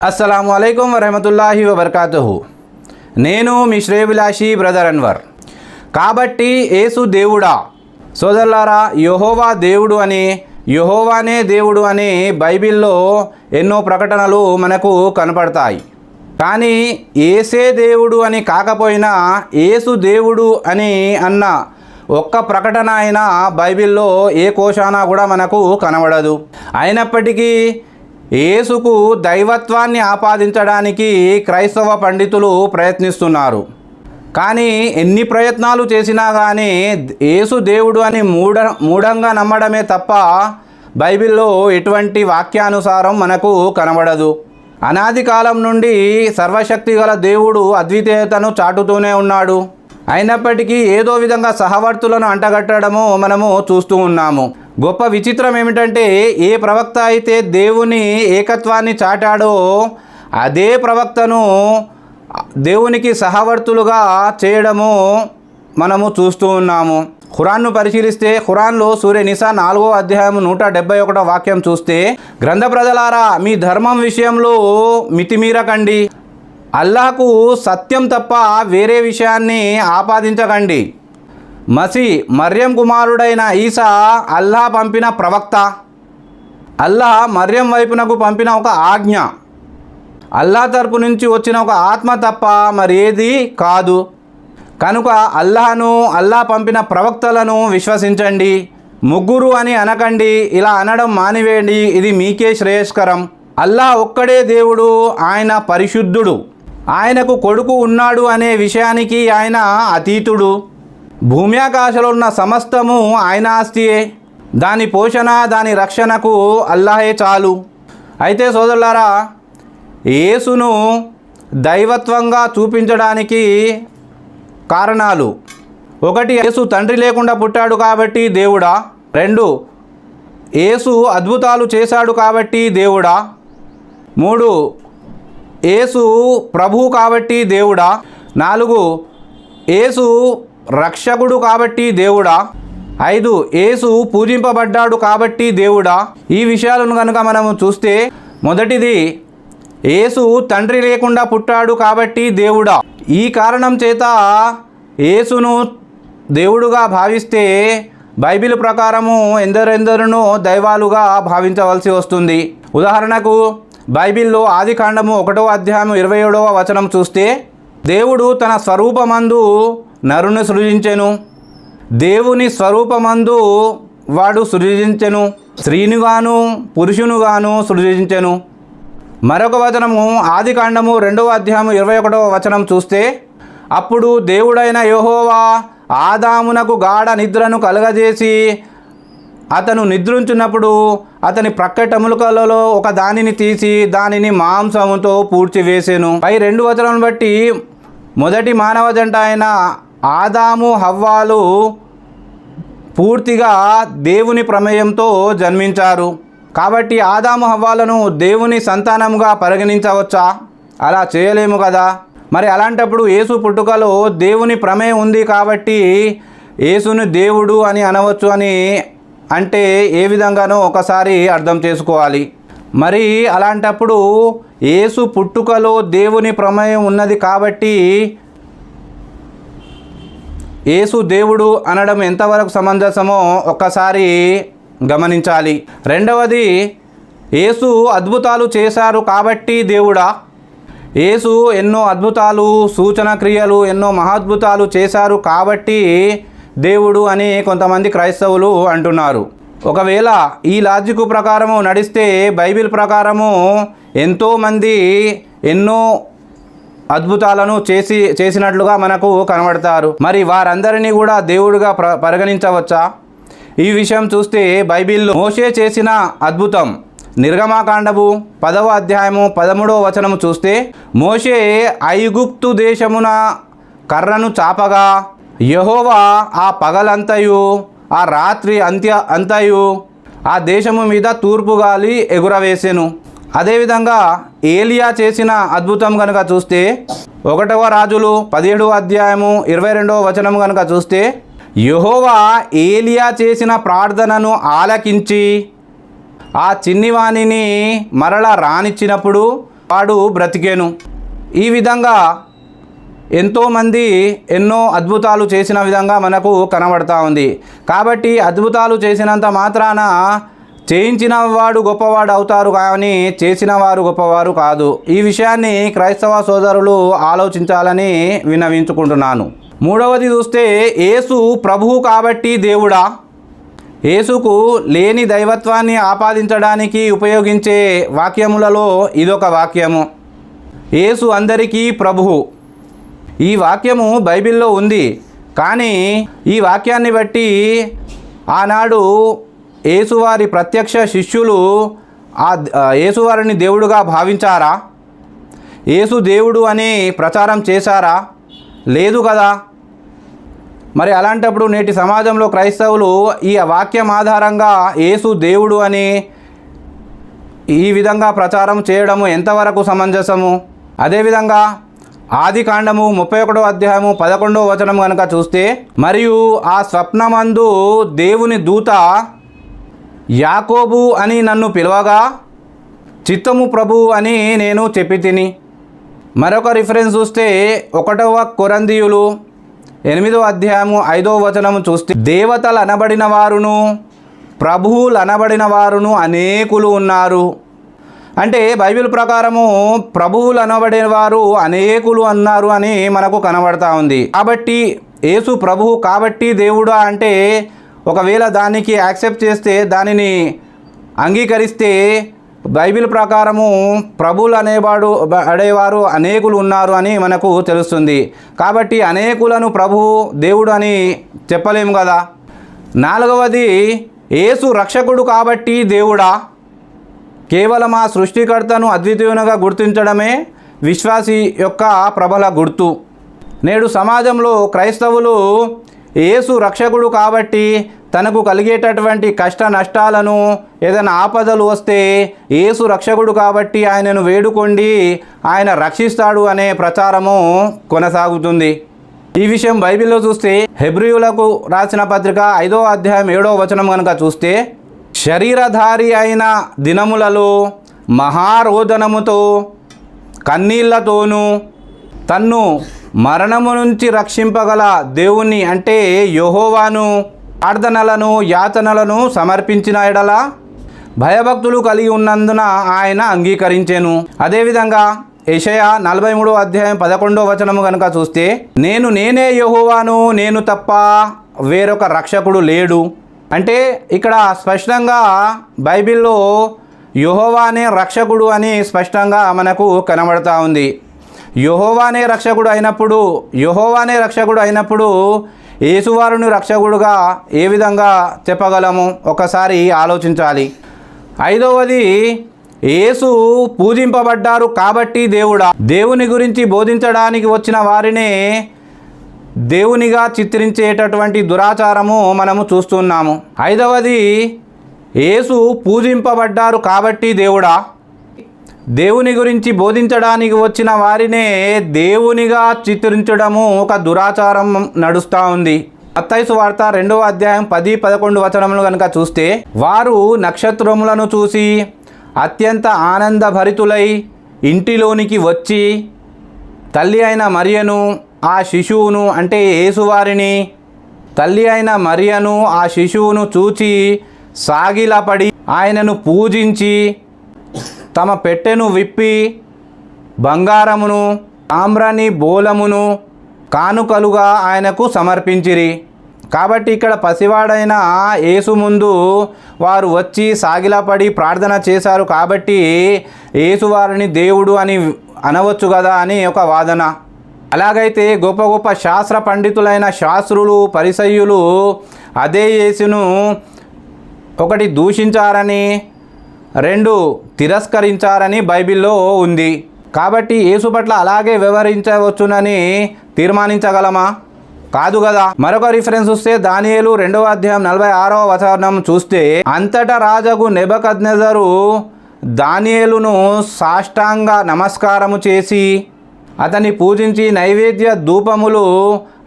అస్సలాము అలైకుం వరహమతుల్లాహి వబర్కాతుహు. నేను మీ శ్రేయభిలాషి బ్రదర్ అన్వర్. కాబట్టి యేసు దేవుడా సోదరులారా, యెహోవా దేవుడు అని, యెహోవానే దేవుడు అని బైబిల్లో ఎన్నో ప్రకటనలు మనకు కనపడతాయి. కానీ యేసే దేవుడు అని కాకపోయినా యేసు దేవుడు అని అన్న ఒక్క ప్రకటన అయినా బైబిల్లో ఏ కోశానా కూడా మనకు కనబడదు. అయినప్పటికీ యేసుకు దైవత్వాన్ని ఆపాదించడానికి క్రైస్తవ పండితులు ప్రయత్నిస్తున్నారు. కానీ ఎన్ని ప్రయత్నాలు చేసినా కానీ యేసు దేవుడు అని మూఢంగా నమ్మడమే తప్ప బైబిల్లో ఎటువంటి వాక్యానుసారం మనకు కనబడదు. అనాది కాలం నుండి సర్వశక్తి గల దేవుడు అద్వితీయతను చాటుతూనే ఉన్నాడు. అయినప్పటికీ ఏదో విధంగా సహవర్తులను అంటగట్టడము మనము చూస్తూ ఉన్నాము. గొప్ప విచిత్రం ఏమిటంటే, ఏ ప్రవక్త అయితే దేవుని ఏకత్వాన్ని చాటాడో అదే ప్రవక్తను దేవునికి సహవర్తులుగా చేయడము మనము చూస్తూ ఉన్నాము. ఖురాన్ను పరిశీలిస్తే ఖురాన్లో సూరే నిసా 4వ అధ్యాయం 171వ వాక్యం చూస్తే, గ్రంథ ప్రజలారా, మీ ధర్మం విషయంలో మితిమీరకండి, అల్లాహకు సత్యం తప్ప వేరే విషయాన్ని ఆపాదించకండి. మర్యం కుమారుడైన ఈసా అల్లాహ్ పంపిన ప్రవక్త. అల్లాహ్ మర్యం వైపునకు పంపిన ఒక ఆజ్ఞ, అల్లాహ్ తరపు నుంచి వచ్చిన ఒక ఆత్మ తప్ప మరి ఏది కాదు. కనుక అల్లాహ్ పంపిన ప్రవక్తలను విశ్వసించండి. ముగ్గురు అని అనకండి, ఇలా అనడం మానివేయండి, ఇది మీకే శ్రేయస్కరం. అల్లాహ్ ఒక్కడే దేవుడు, ఆయన పరిశుద్ధుడు. ఆయనకు కొడుకు ఉన్నాడు అనే విషయానికి ఆయన అతీతుడు. భూమి ఆకాశాలు ఉన్న సమస్తము ఆయన ఆస్తియే. దాని పోషణ, దాని రక్షణకు అల్లాహే చాలు. అయితే సోదరులారా, యేసును దైవత్వంగా చూపించడానికి కారణాలు: 1, యేసు తండ్రి లేకుండా పుట్టాడు కాబట్టి దేవుడా. 2, యేసు అద్భుతాలు చేశాడు కాబట్టి దేవుడా. 3, యేసు ప్రభువు కాబట్టి దేవుడా. 4, యేసు రక్షకుడు కాబట్టి దేవుడా. 5, యేసు పూజింపబడ్డాడు కాబట్టి దేవుడా. ఈ విషయాలను కనుక మనము చూస్తే, మొదటిది, యేసు తండ్రి లేకుండా పుట్టాడు కాబట్టి దేవుడా. ఈ కారణం చేత యేసును దేవుడుగా భావిస్తే బైబిల్ ప్రకారము ఎందరెందరినో దైవాలుగా భావించవలసి వస్తుంది. ఉదాహరణకు బైబిల్లో ఆదికాండము 1వ అధ్యాయం 27వ వచనం చూస్తే, దేవుడు తన స్వరూపమందు నరుని సృజించెను, దేవుని స్వరూపమందు వాడు సృజించెను, స్త్రీనిగాను పురుషునుగాను సృజించెను. మరొక వచనము ఆదికాండము 2వ అధ్యాయం 21వ వచనం చూస్తే, అప్పుడు దేవుడైన యెహోవా ఆదామునకు గాఢ నిద్రను కలగజేసి అతను నిద్రించినప్పుడు అతని ప్రక్కటెముకలలో ఒక దానిని తీసి దానిని మాంసముతో పూడ్చివేసెను. పై 2 వచనాలను బట్టి మొదటి మానవ జంట అయిన ఆదాము హవ్వాలు పూర్తిగా దేవుని ప్రమేయంతో జన్మించారు. కాబట్టి ఆదాము హవ్వాలను దేవుని సంతానంగా పరిగణించవచ్చా? అలా చేయలేము కదా. మరి అలాంటప్పుడు యేసు పుట్టుకలో దేవుని ప్రమేయం ఉంది కాబట్టి యేసుని దేవుడు అని అనవచ్చు అని అంటే ఏ విధంగానో ఒకసారి అర్థం చేసుకోవాలి. మరి అలాంటప్పుడు యేసు పుట్టుకలో దేవుని ప్రమేయం ఉన్నది కాబట్టి యేసు దేవుడు అనడం ఎంతవరకు సమంజసమో ఒక్కసారి గమనించాలి. రెండవది, యేసు అద్భుతాలు చేశారు కాబట్టి దేవుడా. యేసు ఎన్నో అద్భుతాలు, సూచన క్రియలు, ఎన్నో మహాద్భుతాలు చేశారు కాబట్టి దేవుడు అని కొంతమంది క్రైస్తవులు అంటున్నారు. ఒకవేళ ఈ లాజిక్ ప్రకారము నడిస్తే బైబిల్ ప్రకారము ఎంతోమంది ఎన్నో అద్భుతాలను చేసినట్లుగా మనకు కనబడతారు. మరి వారందరినీ కూడా దేవుడిగా పరిగణించవచ్చా? ఈ విషయం చూస్తే బైబిల్లో మోషే చేసిన అద్భుతం, నిర్గమాకాండము 10వ అధ్యాయము 13వ వచనము చూస్తే, మోషే ఐగుప్తు దేశమున కర్రను చాపగా యెహోవా ఆ పగలంతయు ఆ రాత్రి అంతయు ఆ దేశము మీద తూర్పు గాలి ఎగురవేసెను. అదేవిధంగా ఏలియా చేసిన అద్భుతం కనుక చూస్తే 1వ రాజులు 17వ అధ్యాయము 22వ వచనం కనుక చూస్తే, యెహోవా ఏలియా చేసిన ప్రార్థనను ఆలకించి ఆ చిన్నివాణిని మరల రానిచ్చినప్పుడు వాడు బ్రతికేను. ఈ విధంగా ఎంతోమంది ఎన్నో అద్భుతాలు చేసిన విధంగా మనకు కనబడతా ఉంది. కాబట్టి అద్భుతాలు చేసినంత మాత్రాన చేయించిన వాడు గొప్పవాడు అవుతారు, కానీ చేసిన వారు గొప్పవారు కాదు. ఈ విషయాన్ని క్రైస్తవ సోదరులు ఆలోచించాలని విన్నవించుకుంటున్నాను. మూడవది చూస్తే, యేసు ప్రభువు కాబట్టి దేవుడా? యేసుకు లేని దైవత్వాన్ని ఆపాదించడానికి ఉపయోగించే వాక్యములలో ఇదొక వాక్యము. యేసు అందరికీ ప్రభువు. ఈ వాక్యము బైబిల్లో ఉంది. కానీ ఈ వాక్యాన్ని బట్టి ఆనాడు యేసువారి ప్రత్యక్ష శిష్యులు యేసువారిని దేవుడుగా భావించారా? యేసు దేవుడు అని ప్రచారం చేశారా? లేదు కదా. మరి అలాంటప్పుడు నేటి సమాజంలో క్రైస్తవులు ఈ వాక్యం ఆధారంగా యేసు దేవుడు అని ఈ విధంగా ప్రచారం చేయడము ఎంతవరకు సమంజసము? అదేవిధంగా ఆదికాండము 31వ అధ్యాయము 11వ వచనం కనుక చూస్తే, మరియు ఆ స్వప్నమందు దేవుని దూత యాకోబు అని నన్ను పిలవగా చిత్తము ప్రభువు అని నేను చెప్పి తిని. మరొక రిఫరెన్స్ చూస్తే 1వ కొరింథీయులు 8వ అధ్యాయము 5వ వచనము చూస్తే, దేవతలు అనబడిన వారును ప్రభువులు అనబడిన వారును అనేకులు ఉన్నారు. అంటే బైబిల్ ప్రకారము ప్రభువులు అనబడిన వారు అనేకులు అన్నారు అని మనకు కనబడతా ఉంది. కాబట్టి యేసు ప్రభువు కాబట్టి దేవుడా అంటే, ఒకవేళ దానికి యాక్సెప్ట్ చేస్తే, దానిని అంగీకరిస్తే బైబిల్ ప్రకారము ప్రభువులు అనేవారు అనేకులు ఉన్నారు అని మనకు తెలుస్తుంది. కాబట్టి అనేకులను ప్రభువు దేవుడు అని చెప్పలేము కదా. నాలుగవది, యేసు రక్షకుడు కాబట్టి దేవుడా? కేవలం ఆ సృష్టికర్తను అద్వితీయునిగా గుర్తించడమే విశ్వాసి యొక్క ప్రబల గుర్తు. నేడు సమాజంలో క్రైస్తవులు యేసు రక్షకుడు కాబట్టి తనకు కలిగేటటువంటి కష్ట నష్టాలను, ఏదైనా ఆపదలు వస్తే యేసు రక్షకుడు కాబట్టి ఆయనను వేడుకోండి, ఆయన రక్షిస్తాడు అనే ప్రచారము కొనసాగుతుంది. ఈ విషయం బైబిల్లో చూస్తే హెబ్రీయులకు రాసిన పత్రిక 5వ అధ్యాయం 7వ వచనం కనుక చూస్తే, శరీరధారి అయిన దినములలో మహారోదనముతో కన్నీళ్లతోనూ తన్ను మరణము నుంచి రక్షింపగల దేవుణ్ణి అంటే యెహోవాను ప్రార్థనలను యాచనలను సమర్పించిన ఎడల భయభక్తులు కలిగి ఉన్నందున ఆయన అంగీకరించెను. అదేవిధంగా యెషయా 43వ అధ్యాయం 11వ వచనము కనుక చూస్తే, నేనే యెహోవాను, నేను తప్ప వేరొక రక్షకుడు లేడు. అంటే ఇక్కడ స్పష్టంగా బైబిల్లో యెహోవానే రక్షకుడు అని స్పష్టంగా మనకు కనబడతా ఉంది. యెహోవానే రక్షకుడు అయినప్పుడు యేసువారిని రక్షకుడుగా ఏ విధంగా చెప్పగలము? ఒకసారి ఆలోచించాలి. ఐదవది, యేసు పూజింపబడ్డారు కాబట్టి దేవుడా? దేవుని గురించి బోధించడానికి వచ్చిన వారినే దేవునిగా చిత్రించేటటువంటి దురాచారము మనము చూస్తున్నాము. ఐదవది, యేసు పూజింపబడ్డారు కాబట్టి దేవుడా? దేవుని గురించి బోధించడానికి వచ్చిన వారినే దేవునిగా చిత్రించడము ఒక దురాచారం నడుస్తూ ఉంది. మత్తయి సువార్త 2వ అధ్యాయం 10-11 వచనములు కనుక చూస్తే, వారు నక్షత్రములను చూసి అత్యంత ఆనందభరితులై ఇంటిలోనికి వచ్చి తల్లి అయిన మరియను ఆ శిశువును అంటే యేసువారిని తల్లి అయిన మరియను ఆ శిశువును చూచి సాగిలపడి ఆయనను పూజించి తమ పెట్టెను విప్పి బంగారమును తామ్రాని బోలమును కానుకలుగా ఆయనకు సమర్పించిరి. కాబట్టి ఇక్కడ పసివాడైన యేసు ముందు వారు వచ్చి సాగిలపడి ప్రార్థన చేశారు కాబట్టి యేసువారిని దేవుడు అని అనవచ్చు కదా అని ఒక వాదన. అలాగైతే గొప్ప గొప్ప శాస్త్ర పండితులైన శాస్త్రులు, పరిసయ్యులు అదే యేసును ఒకటి దూషించారని, 2 తిరస్కరించారని బైబిల్లో ఉంది. కాబట్టి యేసు పట్ల అలాగే వ్యవహరించవచ్చునని తీర్మానించగలమా? కాదు కదా. మరొక రిఫరెన్స్ చూస్తే దానియేలు 2వ అధ్యాయం 46వ వచనం చూస్తే, అంతటా రాజగు నెబుకద్నెజరు దానియేలును సాష్టాంగ నమస్కారము చేసి అతన్ని పూజించి నైవేద్య ధూపములు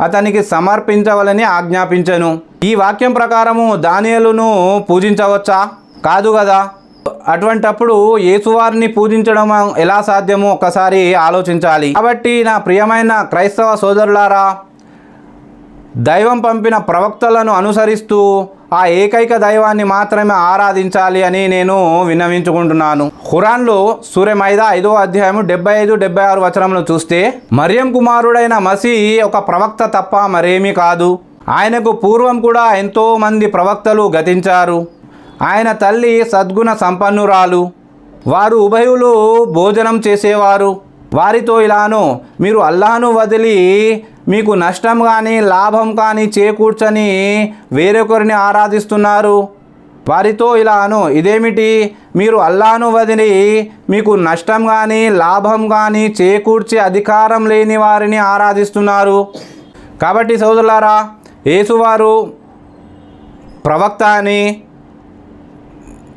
అతనికి సమర్పించవలని ఆజ్ఞాపించెను. ఈ వాక్యం ప్రకారము దానియేలును పూజించవచ్చా? కాదు కదా. అటువంటప్పుడు యేసువారిని పూజించడం ఎలా సాధ్యమో ఒకసారి ఆలోచించాలి. కాబట్టి నా ప్రియమైన క్రైస్తవ సోదరులారా, దైవం పంపిన ప్రవక్తలను అనుసరిస్తూ ఆ ఏకైక దైవాన్ని మాత్రమే ఆరాధించాలి అని నేను విన్నవించుకుంటున్నాను. ఖురాన్లో సూరె మైదా 5వ అధ్యాయం 75-76 వచనంలో చూస్తే, మరియం కుమారుడైన మసీహ్ ఒక ప్రవక్త తప్ప మరేమీ కాదు. ఆయనకు పూర్వం కూడా ఎంతోమంది ప్రవక్తలు గతించారు. ఆయన తల్లి సద్గుణ సంపన్నురాలు. వారు ఉభయులు భోజనం చేసేవారు. వారితో ఇలాను, మీరు అల్లాహను వదిలి మీకు నష్టం కానీ లాభం కానీ చేకూర్చని వేరొకరిని ఆరాధిస్తున్నారు. వారితో ఇలాను, ఇదేమిటి, మీరు అల్లాహను వదిలి మీకు నష్టం కానీ లాభం కానీ చేకూర్చే అధికారం లేని వారిని ఆరాధిస్తున్నారు. కాబట్టి సోదరులారా, యేసువారు ప్రవక్త అని,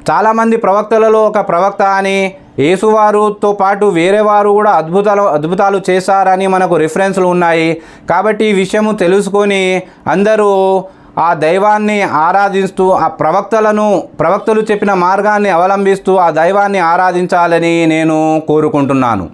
చాలామంది ప్రవక్తలలో ఒక ప్రవక్త అని, యేసువారుతో పాటు వేరే వారు కూడా అద్భుతాలు చేశారని మనకు రిఫరెన్స్లు ఉన్నాయి. కాబట్టి ఈ విషయము తెలుసుకొని అందరూ ఆ దైవాన్ని ఆరాధిస్తూ ఆ ప్రవక్తలు చెప్పిన మార్గాన్ని అవలంబిస్తూ ఆ దైవాన్ని ఆరాధించాలని నేను కోరుకుంటున్నాను.